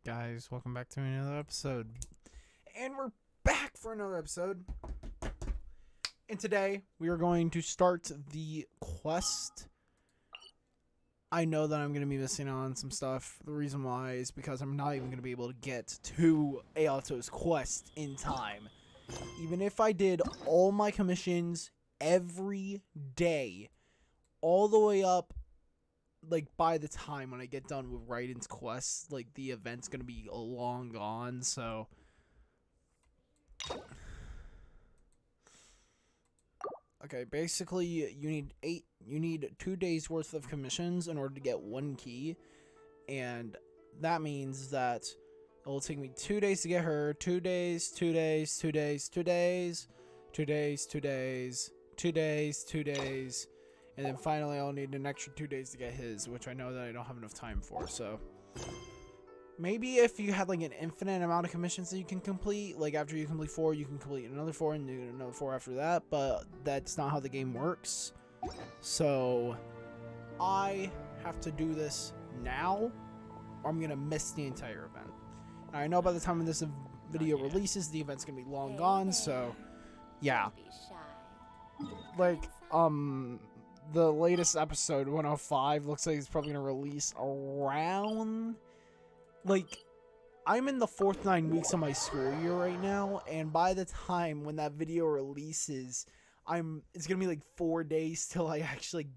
Guys, welcome back to another episode. And we're back for another episode. And today, we are going to start the quest. I know that I'm going to be missing on some stuff. The reason why is because I'm not even going to be able to get to Aoto's quest in time. Even if I did all my commissions every day, all the way up, like, by the time when I get done with Raiden's quest, like, the event's gonna be long gone, so... Okay, basically, you need 2 days worth of commissions in order to get 1 key, and that means that it will take me 2 days to get her, 2 days, 2 days, 2 days, 2 days, 2 days, 2 days, 2 days, 2 days, and then finally I'll need an extra 2 days to get his, which I know that I don't have enough time for, so... Maybe if you had like an infinite amount of commissions that you can complete, like after you complete 4, you can complete another 4 and do another 4 after that, but that's not how the game works. So, I have to do this now, or I'm gonna miss the entire event. Now, I know by the time this video releases, the event's gonna be long gone, so, yeah. Like, the latest episode, 105, looks like it's probably gonna release around... Like, I'm in the 4th 9 weeks of my school year right now, and by the time when that video releases, it's gonna be like 4 days till I actually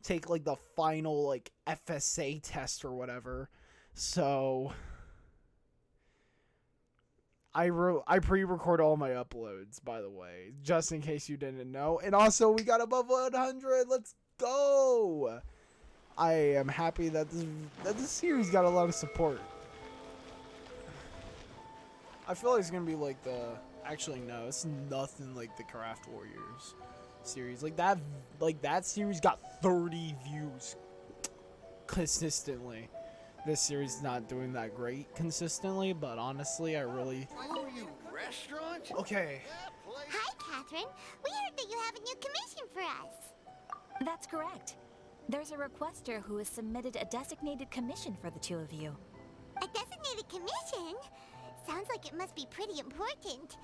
take like the final like FSA test or whatever. So I pre-record all my uploads, by the way, just in case you didn't know. And also, we got above 100. Let's go! I am happy that this series got a lot of support. I feel like it's gonna be like the... Actually, no, it's nothing like the Craft Warriors series. Like that series got 30 views consistently. This series is not doing that great consistently, but honestly, I really... Oh, you restaurant? Okay. Hi, Catherine. We heard that you have a new commission for us. That's correct. There's a requester who has submitted a designated commission for the two of you. A designated commission? Sounds like it must be pretty important.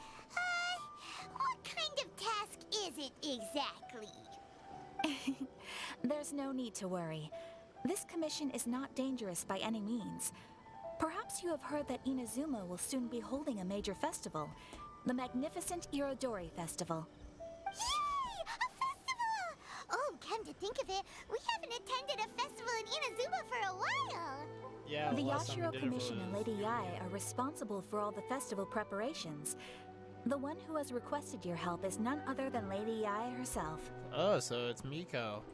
What kind of task is it exactly? There's no need to worry. This commission is not dangerous by any means. Perhaps you have heard that Inazuma will soon be holding a major festival, the magnificent Irodori Festival. Yay! A festival! Oh, come to think of it, we haven't attended a festival in Inazuma for a while. Yeah, The last time we Yashiro did it Commission and was- Lady Yae are responsible for all the festival preparations. The one who has requested your help is none other than Lady Yae herself. Oh, so it's Miko.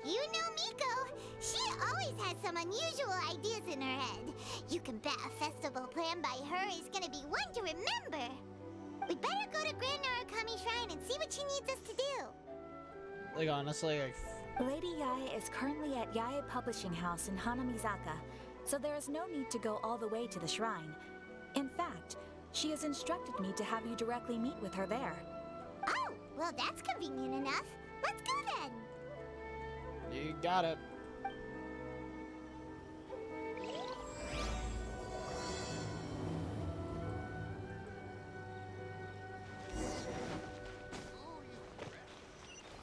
You know Miko. She always has some unusual ideas in her head. You can bet a festival planned by her is gonna be one to remember. We'd better go to Grand Narukami Shrine and see what she needs us to do. Like, honestly, Lady Yae is currently at Yae Publishing House in Hanamizaka, so there is no need to go all the way to the shrine. In fact, she has instructed me to have you directly meet with her there. Oh, well that's convenient enough. Let's go then. you got it.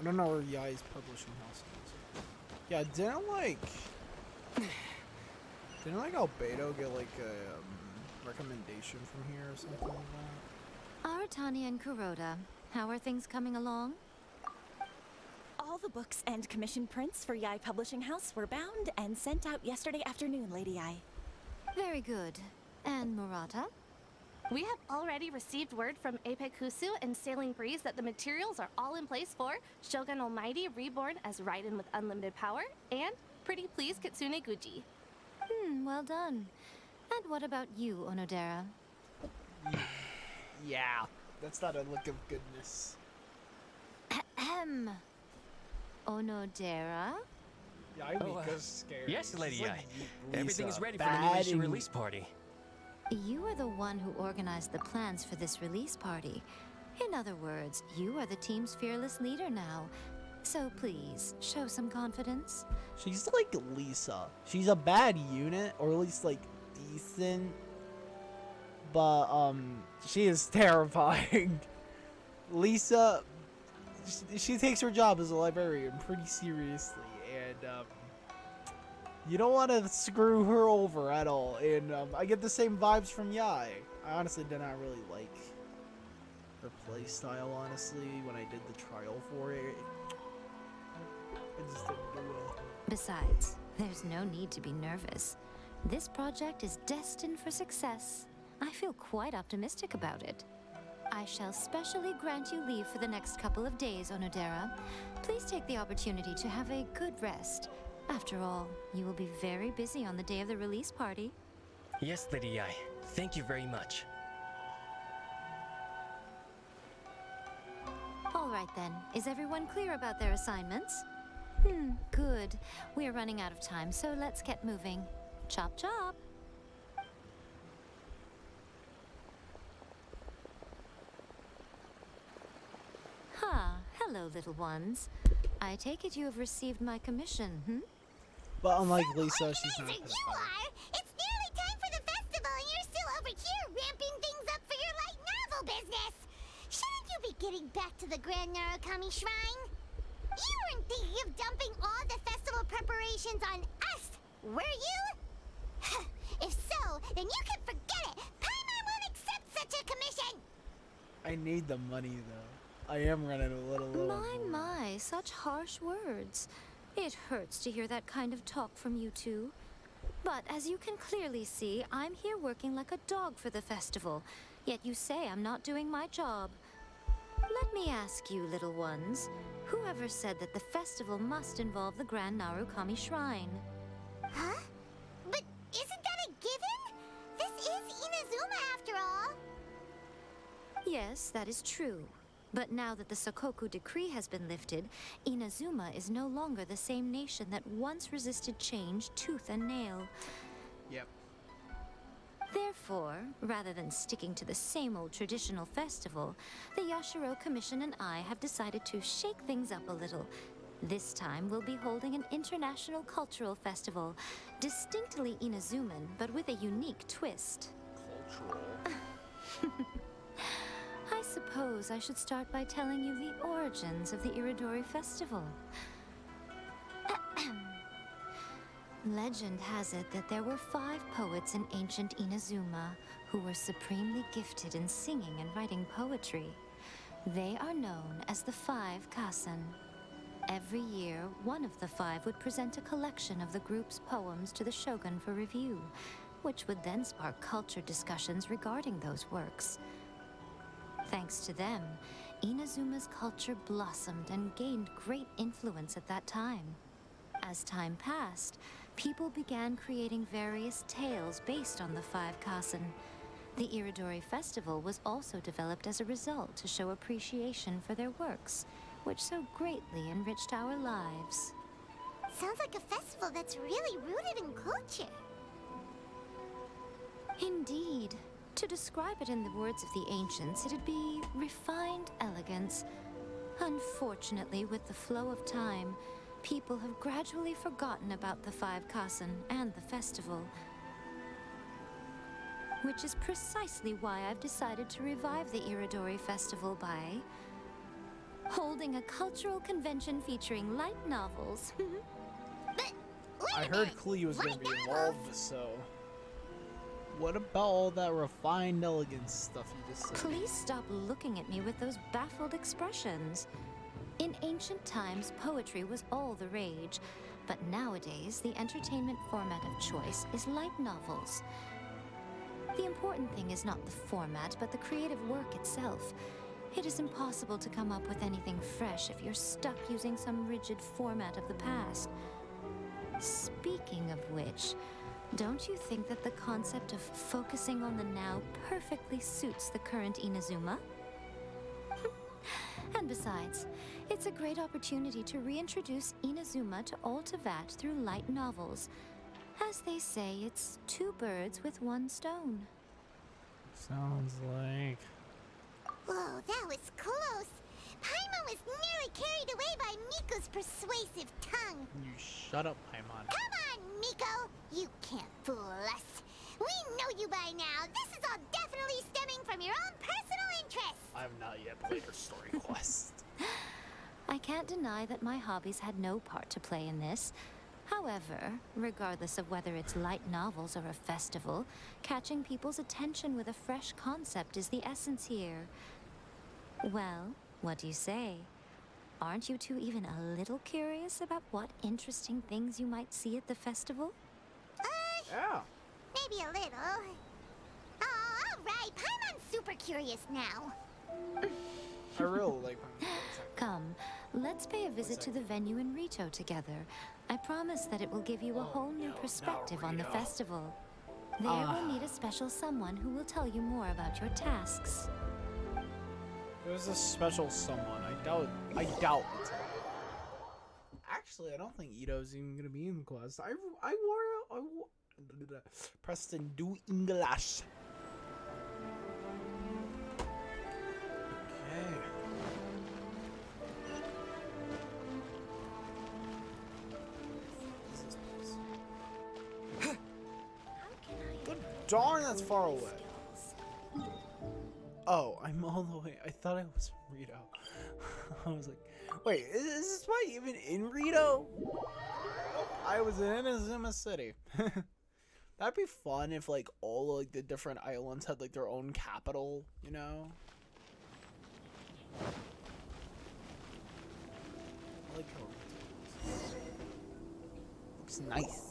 I don't know where Yae's publishing house is. Yeah, didn't like Albedo get like a recommendation from here or something like that? Aratani and Kuroda, how are things coming along? All the books and commission prints for Yae Publishing House were bound and sent out yesterday afternoon, Lady Yae. Very good. And Murata? We have already received word from Apekusu and Sailing Breeze that the materials are all in place for Shogun Almighty reborn as Raiden with unlimited power and Pretty Please Kitsune Guji. Well done. And what about you, Onodera? Yeah, that's not a look of goodness. Ahem. Onodera? Yeah, Miko's scared. Yes, Lady She's like Yae. Everything Lisa, is ready for the new bad issue in- release party. You are the one who organized the plans for this release party. In other words, you are the team's fearless leader now. So please, show some confidence. She's like Lisa. She's a bad unit, or at least like decent, but she is terrifying. Lisa, she takes her job as a librarian pretty seriously, and you don't want to screw her over at all. And I get the same vibes from Yai. I honestly did not really like her play style, honestly, when I did the trial for it. I just didn't do it. Besides, there's no need to be nervous. This project is destined for success. I feel quite optimistic about it. I shall specially grant you leave for the next couple of days, Onodera. Please take the opportunity to have a good rest. After all, you will be very busy on the day of the release party. Yes, Lady Yai. Thank you very much. All right then. Is everyone clear about their assignments? Good. We're running out of time, so let's get moving. Chop chop. Hello, little ones. I take it you have received my commission, But unlike Lisa, she's not Amazing gonna you fight. are! It's nearly time for the festival and you're still over here ramping things up for your light novel business! Shouldn't you be getting back to the Grand Narukami Shrine? You weren't thinking of dumping all the festival preparations on us, were you? If so, then you can forget it! Paimon won't accept such a commission! I need the money though. I am running a little low. on money. My, such harsh words. It hurts to hear that kind of talk from you two. But as you can clearly see, I'm here working like a dog for the festival. Yet you say I'm not doing my job. Let me ask you, little ones, whoever said that the festival must involve the Grand Narukami Shrine? Huh? But isn't that a given? This is Inazuma after all. Yes, that is true. But now that the Sokoku decree has been lifted, Inazuma is no longer the same nation that once resisted change tooth and nail. Yep. Therefore, rather than sticking to the same old traditional festival, the Yashiro Commission and I have decided to shake things up a little. This time we'll be holding an international cultural festival, distinctly Inazuman, but with a unique twist. Cultural. I suppose I should start by telling you the origins of the Iridori Festival. Legend has it that there were 5 poets in ancient Inazuma who were supremely gifted in singing and writing poetry. They are known as the 5 Kasen. Every year, one of the 5 would present a collection of the group's poems to the shogun for review, which would then spark culture discussions regarding those works. Thanks to them, Inazuma's culture blossomed and gained great influence at that time. As time passed, people began creating various tales based on the 5 Kasen. The Iridori Festival was also developed as a result to show appreciation for their works, which so greatly enriched our lives. Sounds like a festival that's really rooted in culture. Indeed. To describe it in the words of the ancients, it'd be refined elegance. Unfortunately, with the flow of time, people have gradually forgotten about the 5 Kasen and the festival. Which is precisely why I've decided to revive the Iridori Festival by holding a cultural convention featuring light novels. But wait I a heard minute. Klee was gonna Light be novels? involved, so. What about all that refined elegance stuff you just said? Please stop looking at me with those baffled expressions. In ancient times, poetry was all the rage, but nowadays, the entertainment format of choice is light novels. The important thing is not the format, but the creative work itself. It is impossible to come up with anything fresh if you're stuck using some rigid format of the past. Speaking of which, don't you think that the concept of focusing on the now perfectly suits the current Inazuma? And besides, it's a great opportunity to reintroduce Inazuma to Altavat through light novels. As they say, it's 2 birds with 1 stone. Sounds like. Whoa, that was close. Paimon was nearly carried away by Miko's persuasive tongue. You shut up, Paimon. Come on, Miko! You can't fool us. We know you by now. This is all definitely stemming from your own personal interests. I have not yet played her story quest. I can't deny that my hobbies had no part to play in this. However, regardless of whether it's light novels or a festival, catching people's attention with a fresh concept is the essence here. Well, what do you say? Aren't you two even a little curious about what interesting things you might see at the festival? Yeah. Maybe a little. Oh, all right. Paimon's super curious now. I really like Come, let's pay a visit to the venue in Rito together. I promise that it will give you a whole new perspective on the festival. There we'll meet a special someone who will tell you more about your tasks. There's a special someone. I doubt it. Actually, I don't think Ito's even gonna be in the quest. I Preston, do English. Okay. Good darn, that's far away. Oh, I'm all the way. I thought I was in Rito. I was like, wait, is this spot even in Rito? I was in Inazuma City. That'd be fun if like all like the different islands had like their own capital, you know? I like how it looks nice.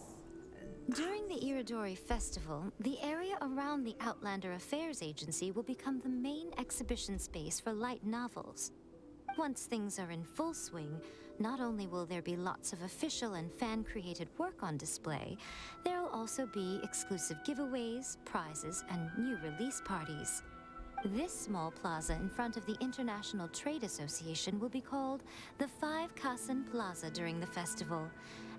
During the Iridori Festival, the area around the Outlander Affairs Agency will become the main exhibition space for light novels. Once things are in full swing, not only will there be lots of official and fan-created work on display, there will also be exclusive giveaways, prizes, and new release parties. This small plaza in front of the International Trade Association will be called the 5 Kasen Plaza during the festival,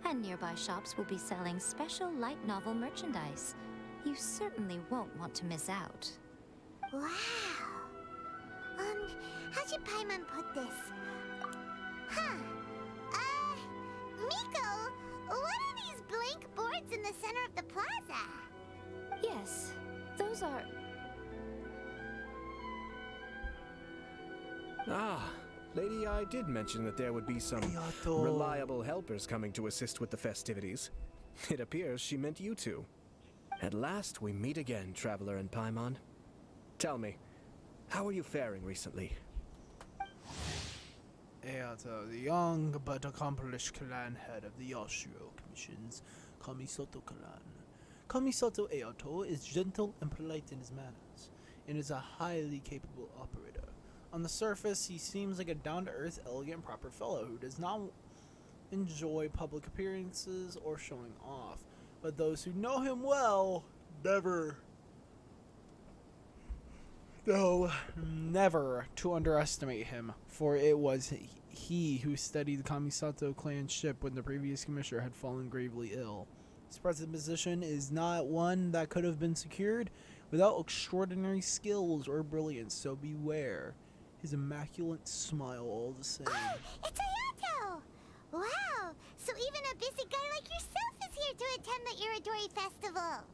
and nearby shops will be selling special light novel merchandise. You certainly won't want to miss out. Wow. How should Paimon put this? Miko, what are these blank boards in the center of the plaza? Yes, those are... Ah, Lady I did mention that there would be some Ayato. reliable helpers coming to assist with the festivities. It appears she meant you two. At last we meet again, Traveler and Paimon. Tell me, how are you faring recently? Ayato, the young but accomplished clan head of the Yashiro Commission's Kamisoto clan. Kamisoto Ayato is gentle and polite in his manners, and is a highly capable operator. On the surface, he seems like a down-to-earth, elegant, proper fellow who does not enjoy public appearances or showing off. But those who know him well never to underestimate him, for it was he who steadied the Kamisato clan ship when the previous commissioner had fallen gravely ill. His present position is not one that could have been secured without extraordinary skills or brilliance, so beware his immaculate smile all the same. Oh, it's Ayato! Wow, so even a busy guy like yourself is here to attend the Iridori Festival.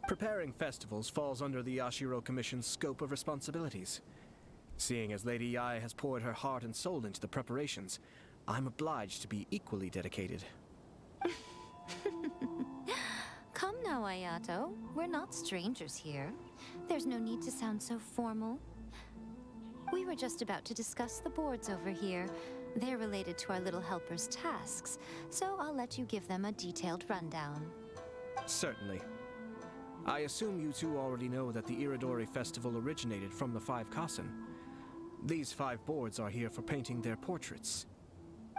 Preparing festivals falls under the Yashiro Commission's scope of responsibilities. Seeing as Lady Ai has poured her heart and soul into the preparations, I'm obliged to be equally dedicated. Come now, Ayato. We're not strangers here. There's no need to sound so formal. We were just about to discuss the boards over here. They're related to our little helper's tasks, so I'll let you give them a detailed rundown. Certainly. I assume you two already know that the Iridori Festival originated from the 5 Kasen. These 5 boards are here for painting their portraits.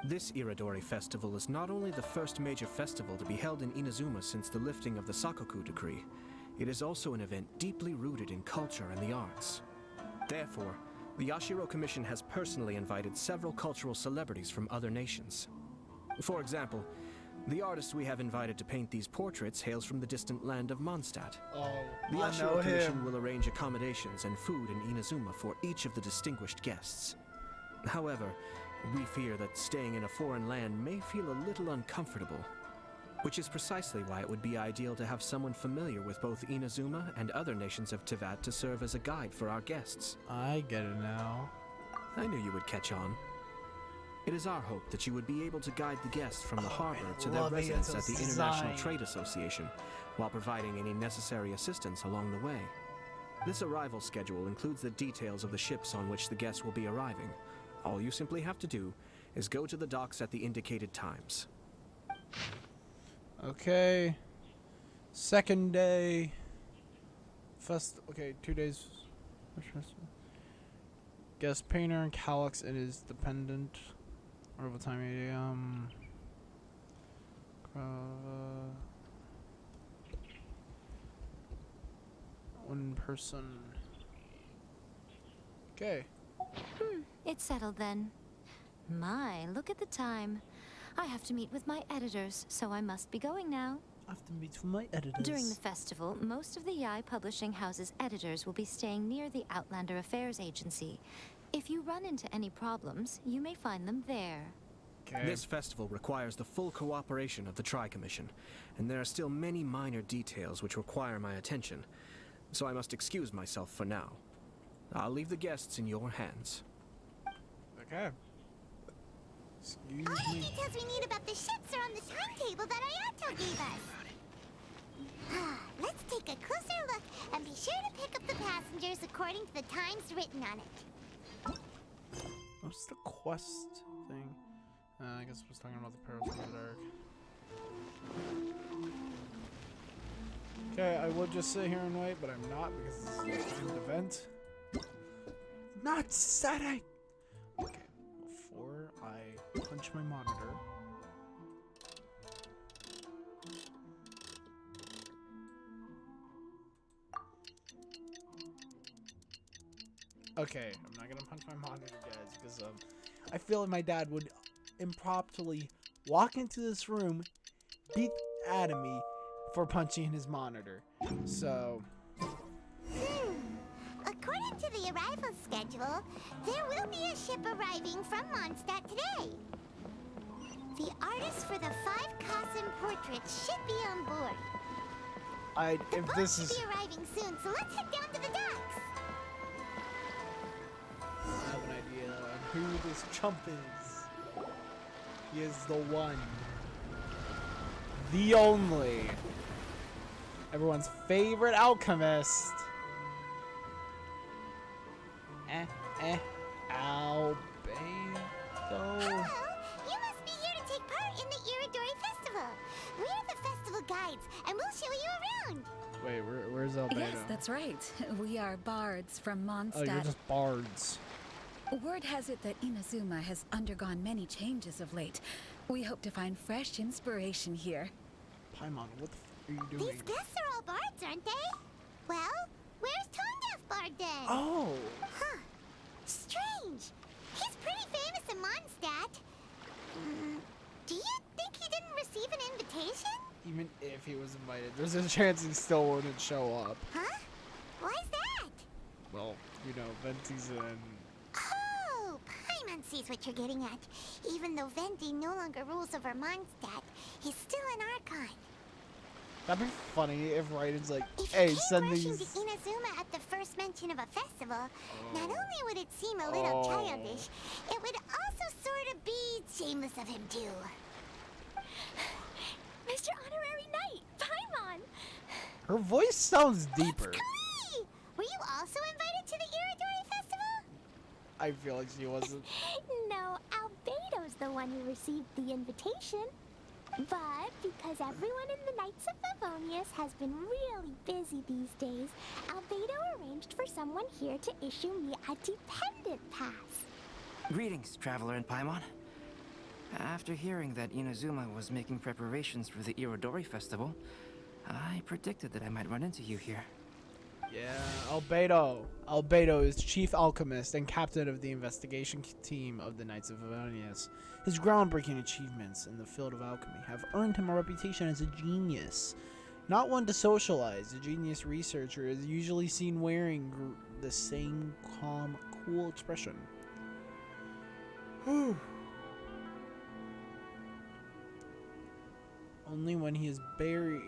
This Iridori Festival is not only the first major festival to be held in Inazuma since the lifting of the Sakoku decree, it is also an event deeply rooted in culture and the arts. Therefore, the Yashiro Commission has personally invited several cultural celebrities from other nations. For example, the artist we have invited to paint these portraits hails from the distant land of Mondstadt. Oh, The I know Yashiro Commission him. will arrange accommodations and food in Inazuma for each of the distinguished guests. However, we fear that staying in a foreign land may feel a little uncomfortable. which is precisely why it would be ideal to have someone familiar with both Inazuma and other nations of Teyvat to serve as a guide for our guests. I get it now. I knew you would catch on. It is our hope that you would be able to guide the guests from the harbor to their residence at the International design. Trade Association, while providing any necessary assistance along the way. This arrival schedule includes the details of the ships on which the guests will be arriving. All you simply have to do is go to the docks at the indicated times. Okay. Second day. Okay, 2 days. Guest painter and Calyx and his dependent. Arrival time 8 a.m. One person. Okay. It's settled then. My, look at the time. I have to meet with my editors, so I must be going now. I have to meet with my editors. During the festival, most of the Yai Publishing House's editors will be staying near the Outlander Affairs Agency. If you run into any problems, you may find them there. Okay. This festival requires the full cooperation of the Tri-Commission, and there are still many minor details which require my attention, so I must excuse myself for now. I'll leave the guests in your hands. Okay. Excuse All the me. details we need about the ships are on the timetable that Ayato gave us. Let's take a closer look and be sure to pick up the passengers according to the times written on it. What's the quest thing? I guess I was talking about the Perils of the Dark. Okay, I would just sit here and wait, but I'm not because this is a timed event. Not setting! Okay, before I punch my monitor. Okay, I'm not gonna punch my monitor, guys, because I feel like my dad would impromptu walk into this room, beat out of me for punching his monitor. So, According to the arrival schedule, there will be a ship arriving from Mondstadt today. The artist for the 5 Kassen portraits should be on board. The if boat this should is, be arriving soon, so let's head down to the docks. I have an idea on who this chump is. He is the one, the only, everyone's favorite alchemist. Albedo. Hello, you must be here to take part in the Iridori Festival. We're the festival guides, and we'll show you around. Wait, where's Albedo? Yes, that's right. We are bards from Oh, you're Mondstadt. just bards. Word has it that Inazuma has undergone many changes of late. We hope to find fresh inspiration here. Paimon, what the f are you doing? These guests are all bards, aren't they? Well, where's Tone Deaf Bard then? Oh! Huh. Strange. He's pretty famous in Mondstadt. Do you think he didn't receive an invitation? Even if he was invited, there's a chance he still wouldn't show up. Huh? Why's that? Well, you know, Venti's in. Oh, Paimon sees what you're getting at. Even though Venti no longer rules over Mondstadt, he's still an Archon. That'd be funny if Raiden's like, If hey, you send came rushing these. to Inazuma at the first mention of a festival, not only would it seem a little childish, it would also sort of be shameless of him too. Mr. Honorary Knight, Paimon! Her voice sounds deeper. Klee! Were you also invited to the Iridori Festival? I feel like she wasn't. No, Albedo's the one who received the invitation. But because everyone in the Knights of Favonius has been really busy these days, Albedo arranged for someone here to issue me a dependent pass. Greetings, Traveler and Paimon. After hearing that Inazuma was making preparations for the Irodori Festival, I predicted that I might run into you here. Yeah, Albedo. Albedo is chief alchemist and captain of the investigation team of the Knights of Favonius. His groundbreaking achievements in the field of alchemy have earned him a reputation as a genius. Not one to socialize, a genius researcher is usually seen wearing the same calm, cool expression. Whew. Only when he is buried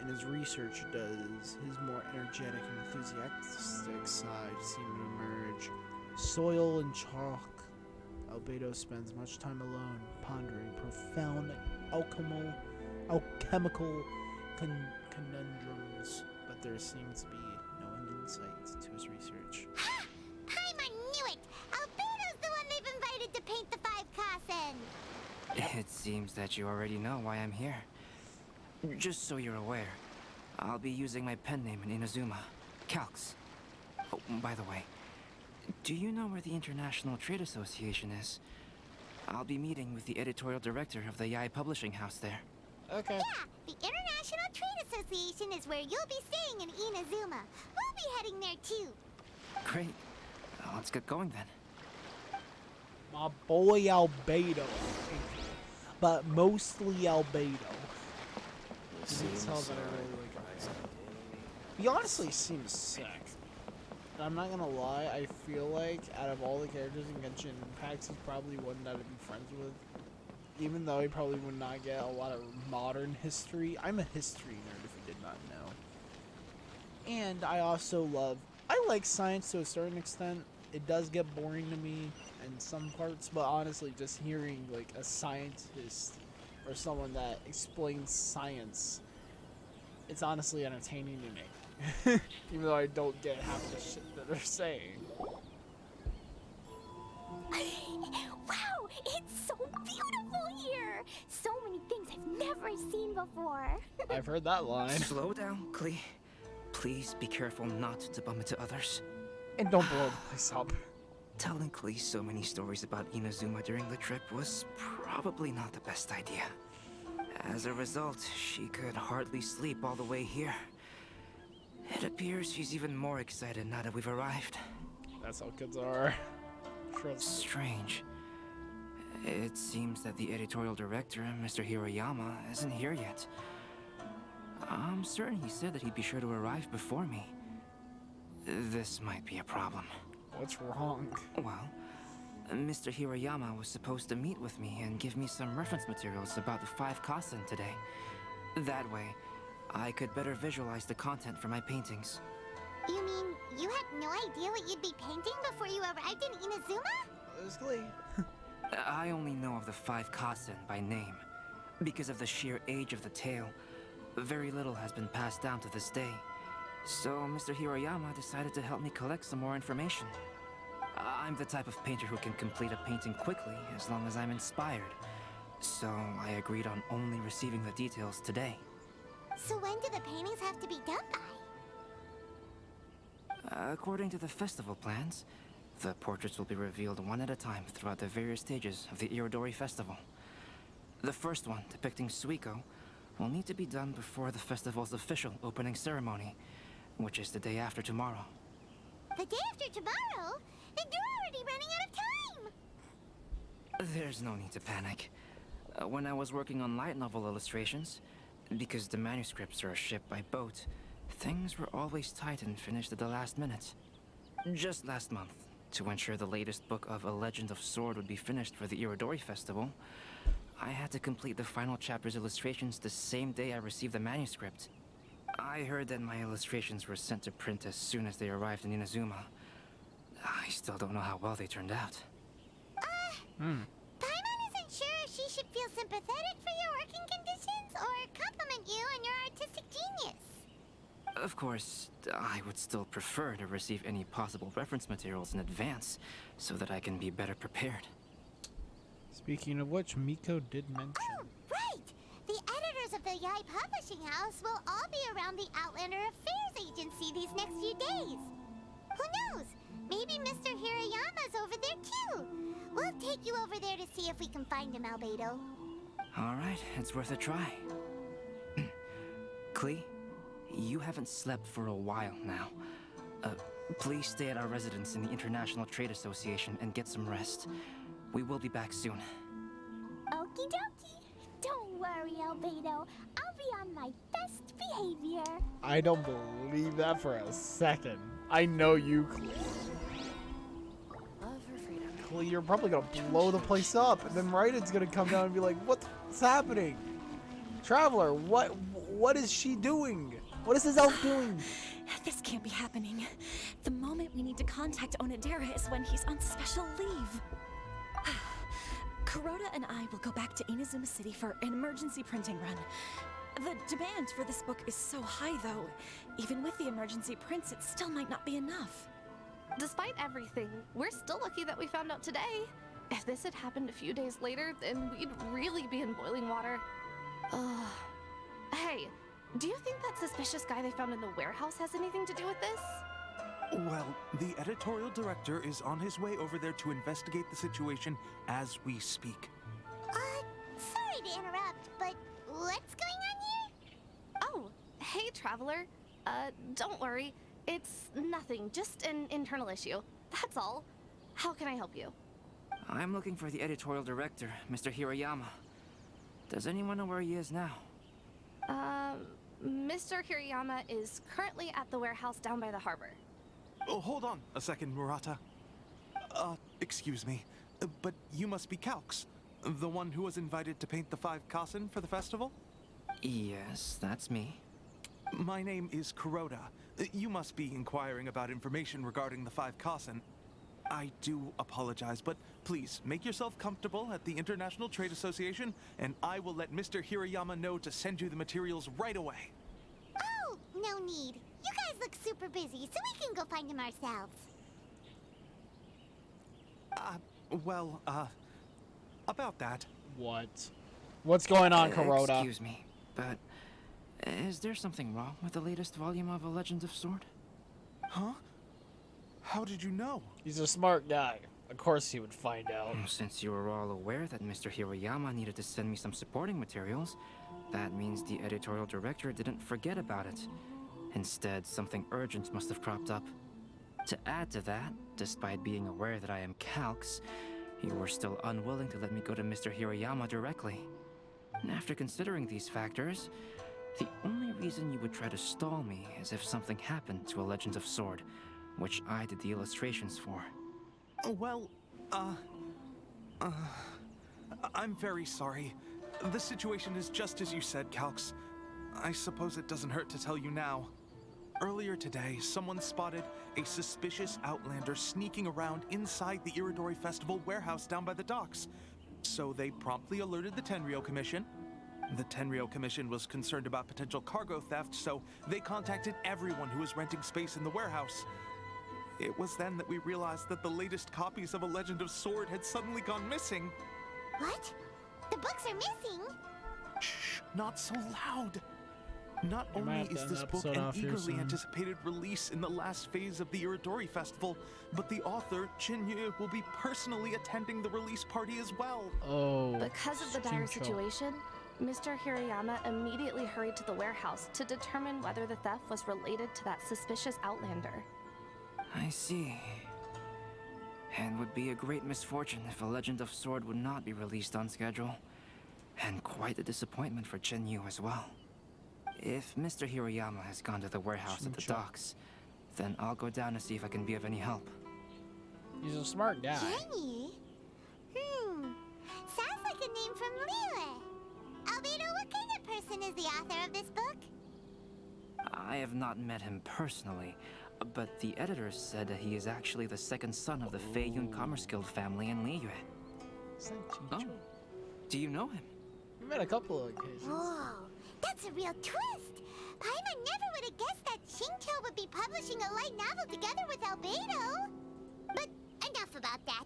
in his research does his more energetic and enthusiastic side seem to emerge. Soil and chalk. Albedo spends much time alone, pondering profound alchemical conundrums, but there seems to be no end in sight to his research. Ha! Paimon knew it! Albedo's the one they've invited to paint the 5 Kasen! It seems that you already know why I'm here. Just so you're aware, I'll be using my pen name in Inazuma, Calx. Oh, by the way, do you know where the International Trade Association is? I'll be meeting with the editorial director of the Yae Publishing House there. Okay. Yeah, the International Trade Association is where you'll be staying in Inazuma. We'll be heading there too. Great. Let's get going then. My boy Albedo. But mostly Albedo. You can tell that I really like him. He honestly seems sick. And I'm not gonna lie, I feel like out of all the characters in Genshin Impact, he's probably one that I'd be friends with. Even though he probably would not get a lot of modern history. I'm a history nerd if you did not know. And I also I like science to a certain extent. It does get boring to me in some parts, but honestly, just hearing like a scientist or someone that explains science, it's honestly entertaining to me. Even though I don't get half the shit that they're saying. Wow, it's so beautiful here! So many things I've never seen before. I've heard that line. Slow down, Klee. Please be careful not to bump into others. And don't blow the place up. Telling Klee so many stories about Inazuma during the trip was probably not the best idea. As a result, she could hardly sleep all the way here. It appears she's even more excited now that we've arrived. That's how kids are. Trust. Strange. It seems that the editorial director, Mr. Hiroyama, isn't here yet. I'm certain he said that he'd be sure to arrive before me. This might be a problem. What's wrong? Well, Mr. Hiroyama was supposed to meet with me and give me some reference materials about the 5 Kasen today. That way, I could better visualize the content for my paintings. You mean you had no idea what you'd be painting before you arrived in Inazuma? It's Glee. I only know of the 5 Kasen by name. Because of the sheer age of the tale, very little has been passed down to this day. So Mr. Hiroyama decided to help me collect some more information. I'm the type of painter who can complete a painting quickly as long as I'm inspired. So I agreed on only receiving the details today. So when do the paintings have to be done by? According to the festival plans, the portraits will be revealed one at a time throughout the various stages of the Irodori Festival. The first one, depicting Suiko, will need to be done before the festival's official opening ceremony, which is the day after tomorrow. The day after tomorrow? Then you're already running out of time! There's no need to panic. When I was working on light novel illustrations, because the manuscripts are shipped by boat, things were always tight and finished at the last minute. Just last month, to ensure the latest book of A Legend of Sword would be finished for the Irodori Festival, I had to complete the final chapter's illustrations the same day I received the manuscript. I heard that my illustrations were sent to print as soon as they arrived in Inazuma. I still don't know how well they turned out. Paimon isn't sure if she should feel sympathetic for your working conditions or compliment you on your artistic genius. Of course, I would still prefer to receive any possible reference materials in advance so that I can be better prepared. Speaking of which, Miko did mention. Oh, right! The editors of the Yae Publishing House will all be around the Outlander Affairs Agency these next few days. Who knows? Maybe Mr. Hiroyama's over there too. We'll take you over there to see if we can find him, Albedo. All right, it's worth a try. Klee, you haven't slept for a while now. Please stay at our residence in the International Trade Association and get some rest. We will be back soon. Okie dokie. Don't worry, Albedo. I'll be on my best behavior. I don't believe that for a second. I know you, Klee. Love her freedom. Klee, you're probably gonna blow the place up, and then Raiden's gonna come down and be like, "What's happening?" Traveler, what is she doing? What is this elf doing? This can't be happening. The moment we need to contact Onodera is when he's on special leave. Kuroda and I will go back to Inazuma City for an emergency printing run. The demand for this book is so high, though. Even with the emergency prints, it still might not be enough. Despite everything, we're still lucky that we found out today. If this had happened a few days later, then we'd really be in boiling water. Hey, do you think that suspicious guy they found in the warehouse has anything to do with this? Well, the editorial director is on his way over there to investigate the situation as we speak. Sorry to interrupt, but what's going on here? Oh, hey, Traveler. Don't worry. It's nothing, just an internal issue. That's all. How can I help you? I'm looking for the editorial director, Mr. Hirayama. Does anyone know where he is now? Mr. Hirayama is currently at the warehouse down by the harbor. Oh, hold on a second, Murata. Excuse me, but you must be Calx, the one who was invited to paint the 5 Kasen for the festival? Yes, that's me. My name is Kuroda. You must be inquiring about information regarding the 5 Kasen. I do apologize, but please make yourself comfortable at the International Trade Association, and I will let Mr. Hirayama know to send you the materials right away. Oh, no need. You guys look super busy, so we can go find him ourselves. About that. What's going on, Kuroda? Excuse me, but is there something wrong with the latest volume of A Legend of Sword? Huh? How did you know? He's a smart guy. Of course he would find out. Since you were all aware that Mr. Hirayama needed to send me some supporting materials, that means the editorial director didn't forget about it. Instead, something urgent must have cropped up. To add to that, despite being aware that I am Calx, you were still unwilling to let me go to Mr. Hirayama directly. And after considering these factors, the only reason you would try to stall me is if something happened to A Legend of Sword, which I did the illustrations for. Well, I'm very sorry. The situation is just as you said, Calx. I suppose it doesn't hurt to tell you now. Earlier today, someone spotted a suspicious outlander sneaking around inside the Iridori Festival warehouse down by the docks. So they promptly alerted the Tenryou Commission. The Tenryou Commission was concerned about potential cargo theft, so they contacted everyone who was renting space in the warehouse. It was then that we realized that the latest copies of A Legend of Sword had suddenly gone missing. What? The books are missing? Shh, not so loud. Not You might only have to is end this the book episode an off here eagerly soon. anticipated release in the last phase of the Iridori Festival, but the author, Chin-Yu, will be personally attending the release party as well. Oh. Because of the dire situation, Mr. Hirayama immediately hurried to the warehouse to determine whether the theft was related to that suspicious outlander. I see. And would be a great misfortune if A Legend of Sword would not be released on schedule. And quite a disappointment for Chin-Yu as well. If Mr. Hirayama has gone to the warehouse at the docks, then I'll go down to see if I can be of any help. He's a smart guy. Jenny? Sounds like a name from Liyue. Albedo, what kind of person is the author of this book? I have not met him personally, but the editor said that he is actually the second son of the Feiyun Commerce Guild family in Liyue. Oh, do you know him? We met a couple of occasions. Whoa, that's a real twist. Paimon never would have guessed that Xingqiu would be publishing a light novel together with Albedo. But enough about that.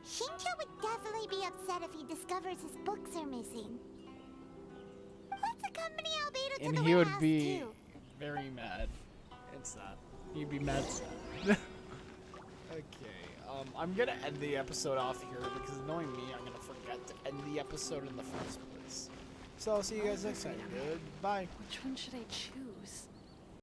Xingqiu would definitely be upset if he discovers his books are missing. Let's accompany Albedo to And the he would warehouse be too. very mad. It's that. He'd be mad sad. Okay, I'm gonna end the episode off here because knowing me, I'm gonna forget to end the episode in the first place. So I'll see you guys next time. Goodbye. Which one should I choose?